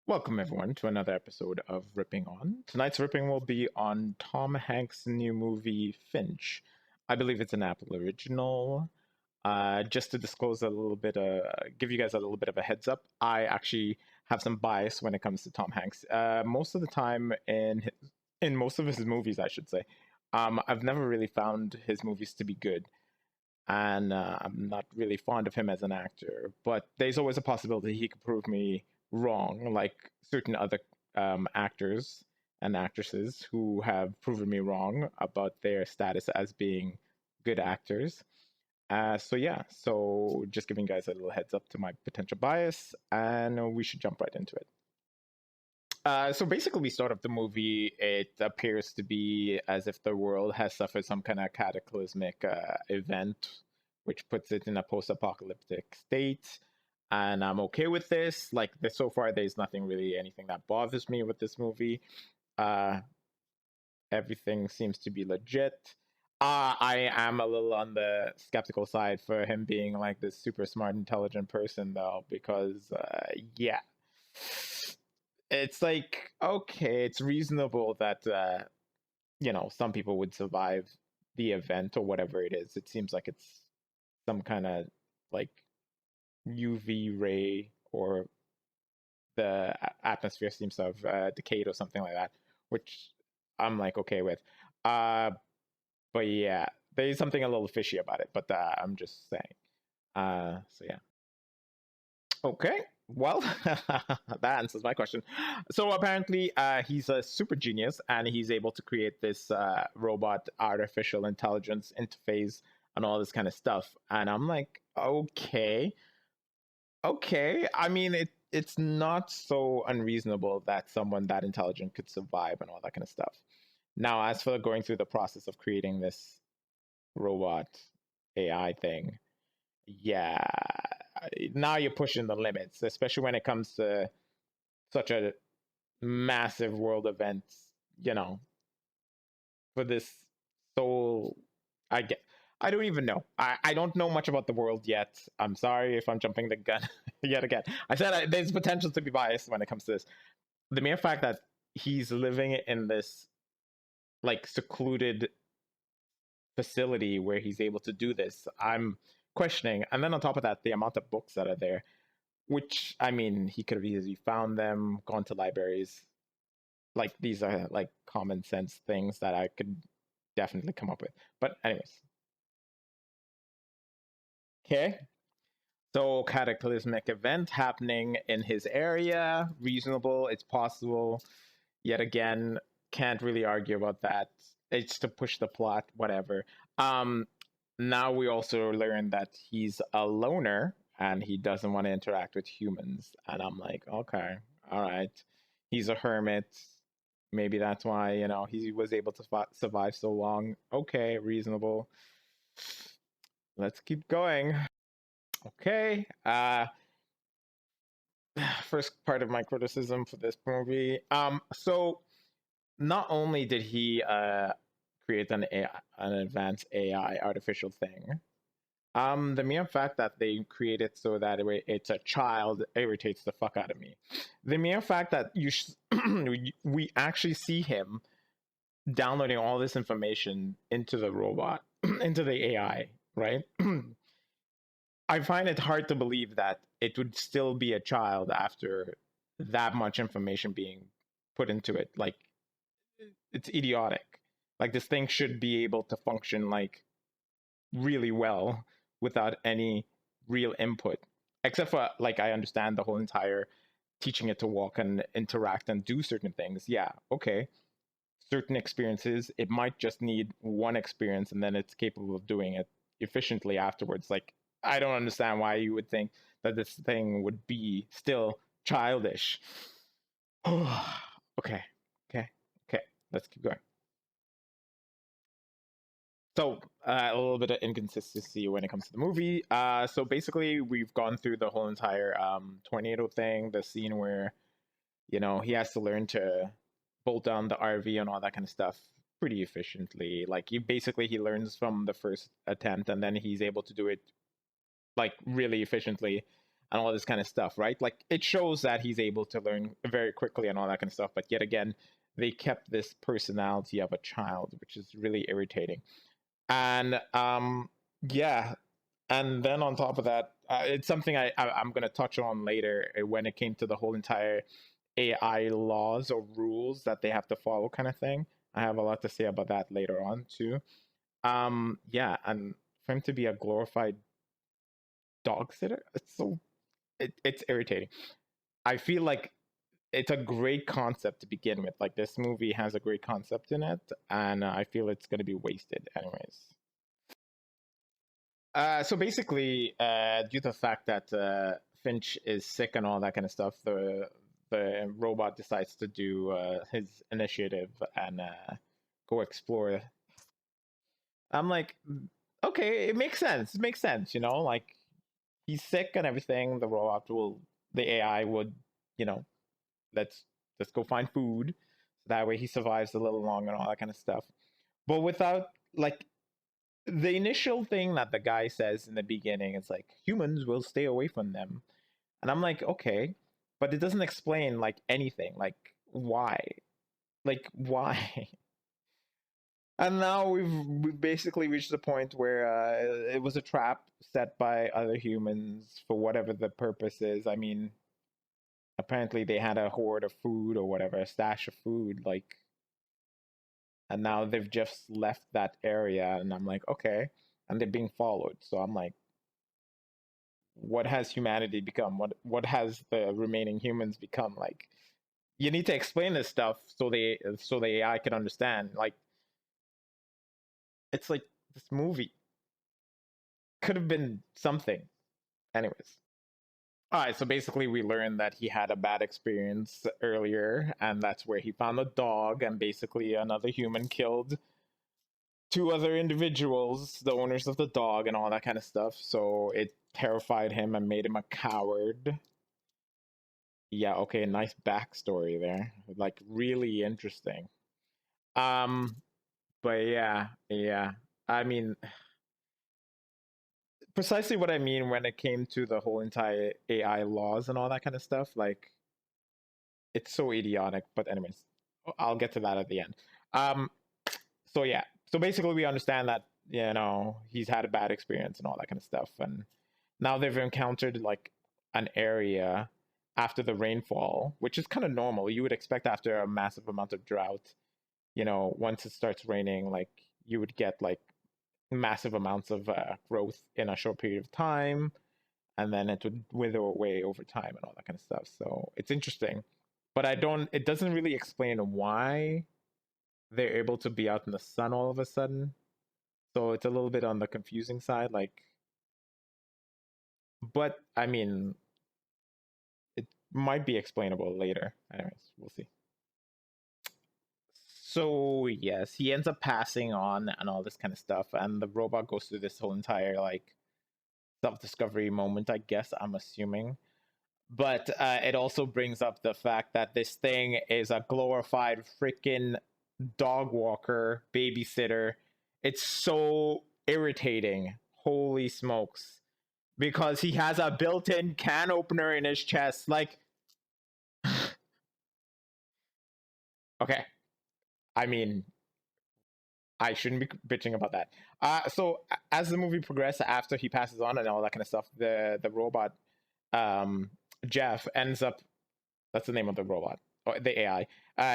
Welcome, everyone, to another episode of Ripping On. Tonight's ripping will be on Tom Hanks' new movie, Finch. I believe it's an Apple original. Just to disclose a little bit, give you guys a little bit of a heads up, I actually have some bias when it comes to Tom Hanks. Most of the time, in most of his movies, I should say, I've never really found his movies to be good, and I'm not really fond of him as an actor. But there's always a possibility he could prove me wrong, like certain other actors and actresses who have proven me wrong about their status as being good actors. So just giving you guys a little heads up to my potential bias, and we should jump right into it. So basically, we start off the movie. It appears to be as if the world has suffered some kind of cataclysmic event, which puts it in a post-apocalyptic state. And I'm okay with this. Like this, so far, there's nothing really anything that bothers me with this movie. Uh, Everything seems to be legit. I am a little on the skeptical side for him being like this super smart, intelligent person, though, because yeah, it's like okay, it's reasonable that some people would survive the event or whatever it is. It seems like it's some kind of like UV ray, or the atmosphere seems to have decayed or something like that, which I'm like okay with. Uh, but yeah, there's something a little fishy about it. But I'm just saying. So yeah. Okay. Well, that answers my question. So apparently, he's a super genius, and he's able to create this robot artificial intelligence interface and all this kind of stuff. And I'm like, okay, okay. I mean, it's not so unreasonable that someone that intelligent could survive and all that kind of stuff. Now, as for going through the process of creating this robot AI thing, yeah, now you're pushing the limits, especially when it comes to such a massive world event, you know, for this soul. I get. I don't even know. I don't know much about the world yet. I'm sorry if I'm jumping the gun yet again. I said there's potential to be biased when it comes to this. The mere fact that he's living in this like secluded facility where he's able to do this, I'm questioning. And then on top of that, the amount of books that are there, which I mean, he could have easily found them, gone to libraries. Like these are like common sense things that I could definitely come up with. But anyways, okay. So cataclysmic event happening in his area, reasonable, it's possible. Yet again, can't really argue about that. It's to push the plot, whatever. Um, Now we also learn that he's a loner and he doesn't want to interact with humans. And I'm like, okay, all right. He's a hermit. Maybe that's why, he was able to survive so long. Okay, reasonable. Let's keep going. Okay. First part of my criticism for this movie. So not only did he create an advanced AI artificial thing, the mere fact that they create it so that it's a child irritates the fuck out of me. The mere fact that we actually see him downloading all this information into the robot, into the AI, right? I find it hard to believe that it would still be a child after that much information being put into it. Like, it's idiotic. Like, this thing should be able to function like really well without any real input, except for like I understand the whole entire teaching it to walk and interact and do certain things. Yeah, okay. Certain experiences, it might just need one experience and then it's capable of doing it efficiently afterwards. Like, I don't understand why you would think that this thing would be still childish. Okay, okay, okay. Let's keep going. So a little bit of inconsistency when it comes to the movie. So basically, we've gone through the whole entire tornado thing, the scene where he has to learn to bolt down the RV and all that kind of stuff pretty efficiently. Like he learns from the first attempt, and then he's able to do it like really efficiently. and all this kind of stuff, right? Like it shows that he's able to learn very quickly and all that kind of stuff. But yet again, they kept this personality of a child, which is really irritating. And yeah, and then on top of that, it's something I'm going to touch on later when it came to the whole entire AI laws or rules that they have to follow, kind of thing. I have a lot to say about that later on too. Yeah, and for him to be a glorified dog sitter, it's irritating. I feel like it's a great concept to begin with. Like this movie has a great concept in it, and I feel it's going to be wasted anyways. So basically, due to the fact that Finch is sick and all that kind of stuff, the robot decides to do his initiative and go explore. I'm like, okay, it makes sense. It makes sense, like he's sick and everything. The AI would, you know, let's let's go find food. So that way he survives a little longer and all that kind of stuff. But without like the initial thing that the guy says in the beginning is like humans will stay away from them, and I'm like, okay, but it doesn't explain like anything, like why. And now we've basically reached the point where it was a trap set by other humans for whatever the purpose is. I mean, apparently they had a hoard of food or whatever, a stash of food, like, and now they've just left that area, and I'm like, okay, and they're being followed. So I'm like, what has humanity become? What has the remaining humans become? Like, you need to explain this stuff so the AI can understand. Like, it's like this movie could have been something. Anyways. All right, so basically, we learned that he had a bad experience earlier, and that's where he found a dog, and basically, another human killed two other individuals, the owners of the dog, and all that kind of stuff. So it terrified him and made him a coward. Yeah, okay, nice backstory there. Like, really interesting. Um, but yeah. I mean, precisely what I mean when it came to the whole entire AI laws and all that kind of stuff. Like, it's so idiotic. But anyways, I'll get to that at the end. Um, so yeah, so basically we understand that he's had a bad experience and all that kind of stuff, and now they've encountered like an area after the rainfall, which is kind of normal. You would expect after a massive amount of drought, once it starts raining, like you would get like massive amounts of growth in a short period of time, and then it would wither away over time and all that kind of stuff. So it's interesting, but it doesn't really explain why they're able to be out in the sun all of a sudden. So it's a little bit on the confusing side, like, but I mean, it might be explainable later. Anyways, we'll see. So yes, he ends up passing on and all this kind of stuff, and the robot goes through this whole entire like self-discovery moment, I guess, I'm assuming. But it also brings up the fact that this thing is a glorified freaking dog walker, babysitter. It's so irritating. Holy smokes. Because he has a built in can opener in his chest. Like, okay. I mean, I shouldn't be bitching about that. So as the movie progresses, after he passes on and all that kind of stuff, the robot, um, Jeff ends up. That's the name of the robot, or the AI.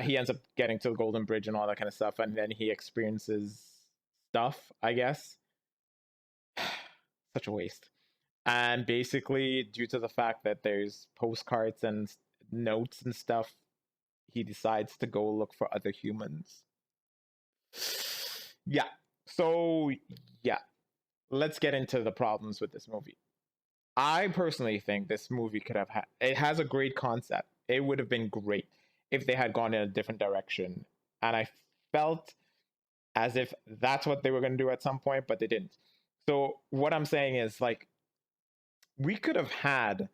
He ends up getting to the Golden Bridge and all that kind of stuff, and then he experiences stuff. I guess such a waste. And basically, due to the fact that there's postcards and notes and stuff, he decides to go look for other humans. Yeah. So, yeah. Let's get into the problems with this movie. I personally think this movie could have had, it has a great concept. It would have been great if they had gone in a different direction. And I felt as if that's what they were going to do at some point, but they didn't. So, what I'm saying is, like, we could have had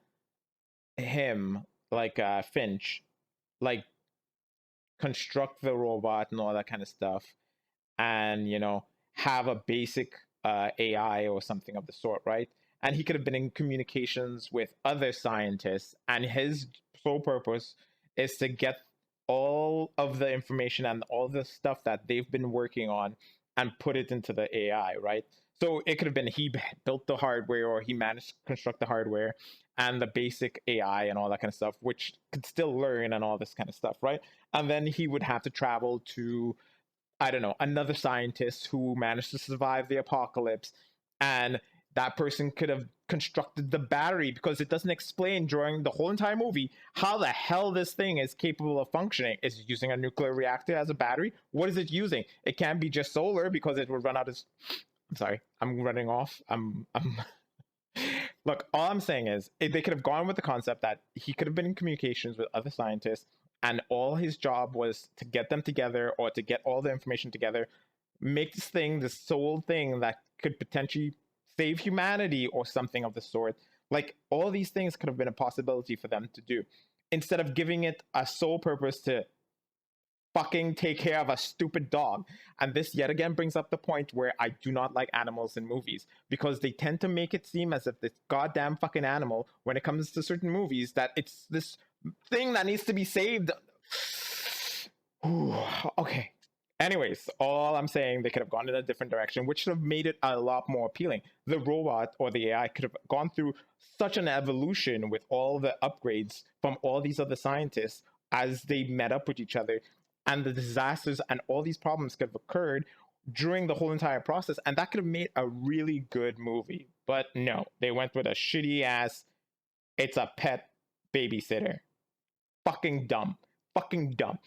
him, like Finch, like construct the robot and all that kind of stuff, and have a basic AI or something of the sort, right? and he could have been in communications with other scientists, and his sole purpose is to get all of the information and all the stuff that they've been working on and put it into the AI, right? So it could have been he built the hardware or he managed to construct the hardware and the basic AI and all that kind of stuff, which could still learn and all this kind of stuff, right? And then he would have to travel to, I don't know, another scientist who managed to survive the apocalypse. And that person could have constructed the battery, because it doesn't explain during the whole entire movie how the hell this thing is capable of functioning. Is it using a nuclear reactor as a battery? What is it using? It can't be just solar, because it would run out of. I'm sorry, I'm running off. I'm Look, all I'm saying is they could have gone with the concept that he could have been in communications with other scientists, and all his job was to get them together or to get all the information together, make this thing the sole thing that could potentially save humanity or something of the sort. Like, all these things could have been a possibility for them to do, instead of giving it a sole purpose to fucking take care of a stupid dog. And this yet again brings up the point where I do not like animals in movies, because they tend to make it seem as if this goddamn fucking animal, when it comes to certain movies, that it's this thing that needs to be saved. Okay. Anyways, all I'm saying, they could have gone in a different direction, which would have made it a lot more appealing. The robot or the AI could have gone through such an evolution with all the upgrades from all these other scientists as they met up with each other, and the disasters and all these problems could have occurred during the whole entire process, and that could have made a really good movie. But no, they went with a shitty ass, it's a pet babysitter. Fucking dumb. Fucking dumb.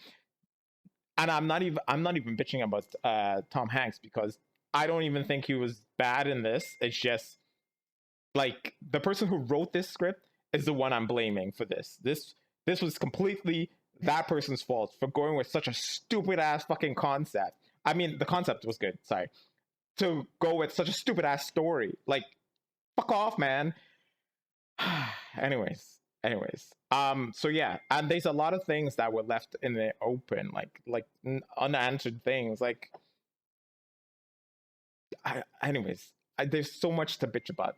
And I'm not even bitching about Tom Hanks, because I don't even think he was bad in this. It's just like the person who wrote this script is the one I'm blaming for this. This was completely that person's fault for going with such a stupid ass fucking concept. I mean, the concept was good, sorry. To go with such a stupid ass story. Like, fuck off, man. anyways, so yeah, and there's a lot of things that were left in the open, like unanswered things. Like, there's so much to bitch about.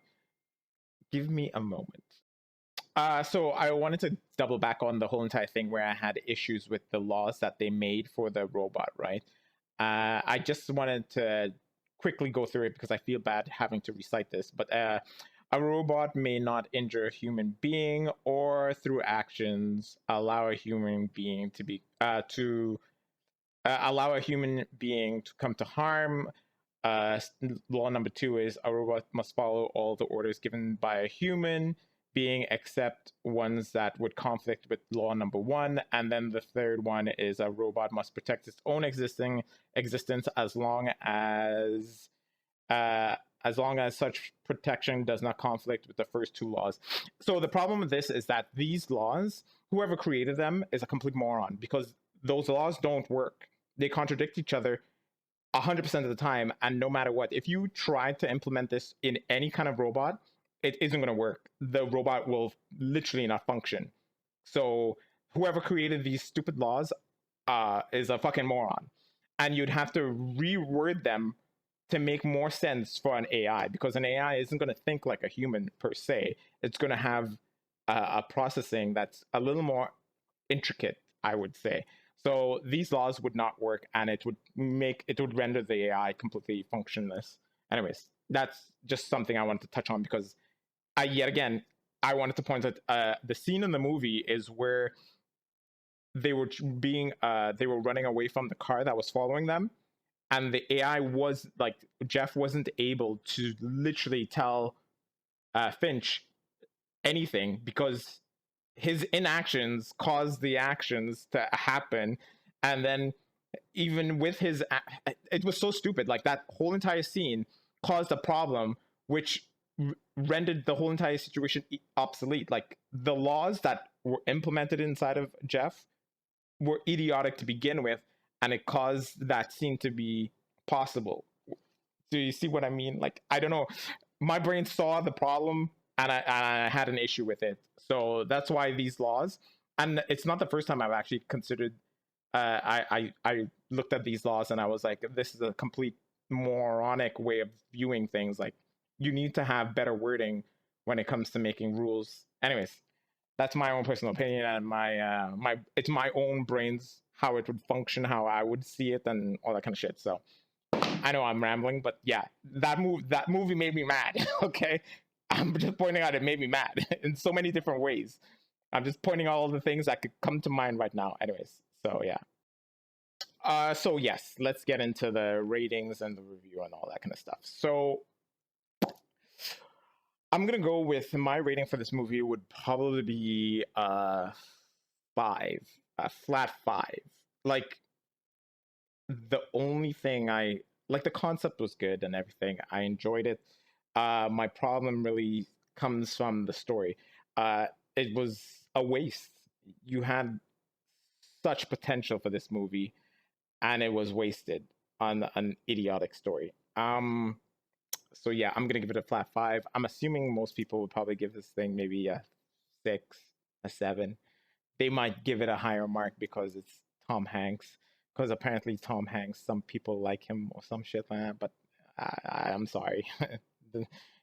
Give me a moment. So I wanted to double back on the whole entire thing where I had issues with the laws that they made for the robot, right? I just wanted to quickly go through it because I feel bad having to recite this. But a robot may not injure a human being, or through actions allow a human being to allow a human being to come to harm. Law number 2 is a robot must follow all the orders given by a human being, except ones that would conflict with law number 1. And then the third one is a robot must protect its own existence as long as such protection does not conflict with the first 2 laws. So the problem with this is that these laws, whoever created them is a complete moron, because those laws don't work. They contradict each other 100% of the time, and no matter what, if you try to implement this in any kind of robot, it isn't going to work. The robot will literally not function. So whoever created these stupid laws is a fucking moron, and you'd have to reword them to make more sense for an AI, because an AI isn't going to think like a human per se. It's going to have a processing that's a little more intricate, I would say. So these laws would not work, and it would render the AI completely functionless. Anyways, that's just something I wanted to touch on, because I wanted to point out the scene in the movie is where they were running away from the car that was following them, and the AI was like, Jeff wasn't able to literally tell Finch anything, because his inactions caused the actions to happen. And then even with it was so stupid. Like, that whole entire scene caused a problem which rendered the whole entire situation obsolete. Like, the laws that were implemented inside of Jeff were idiotic to begin with, and it caused that scene to be possible. Do you see what I mean? Like, I don't know. My brain saw the problem, and I had an issue with it. So that's why these laws, and it's not the first time I've actually considered. I looked at these laws and I was like, this is a complete moronic way of viewing things. Like, you need to have better wording when it comes to making rules. Anyways, that's my own personal opinion, and my it's my own brains how it would function, how I would see it, and all that kind of shit. So I know I'm rambling, but yeah, that movie made me mad. Okay, I'm just pointing out it made me mad in so many different ways. I'm just pointing out all the things that could come to mind right now. Anyways, so yeah. So yes, let's get into the ratings and the review and all that kind of stuff. So I'm gonna go with my rating for this movie would probably be five, a flat five. Like the only thing I like, the concept was good and everything. I enjoyed it. My problem really comes from the story. Uh, it was a waste. You had such potential for this movie, and it was wasted on an idiotic story. So yeah, I'm gonna give it a flat five. I'm assuming most people would probably give this thing maybe a six, a seven. They might give it a higher mark because it's Tom Hanks. Because apparently Tom Hanks, some people like him or some shit like that. But I'm sorry,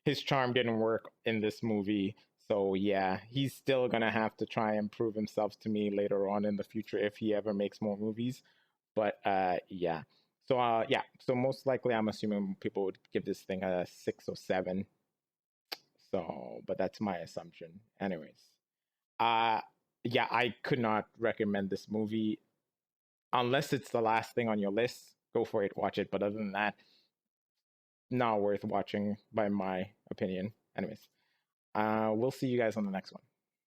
his charm didn't work in this movie. So yeah, he's still gonna have to try and prove himself to me later on in the future if he ever makes more movies. But yeah. So yeah. So most likely, I'm assuming people would give this thing a 6 or 7. So, but that's my assumption. Anyways, uh, yeah, I could not recommend this movie unless it's the last thing on your list. Go for it, watch it. But other than that, not worth watching, by my opinion. Anyways, we'll see you guys on the next one.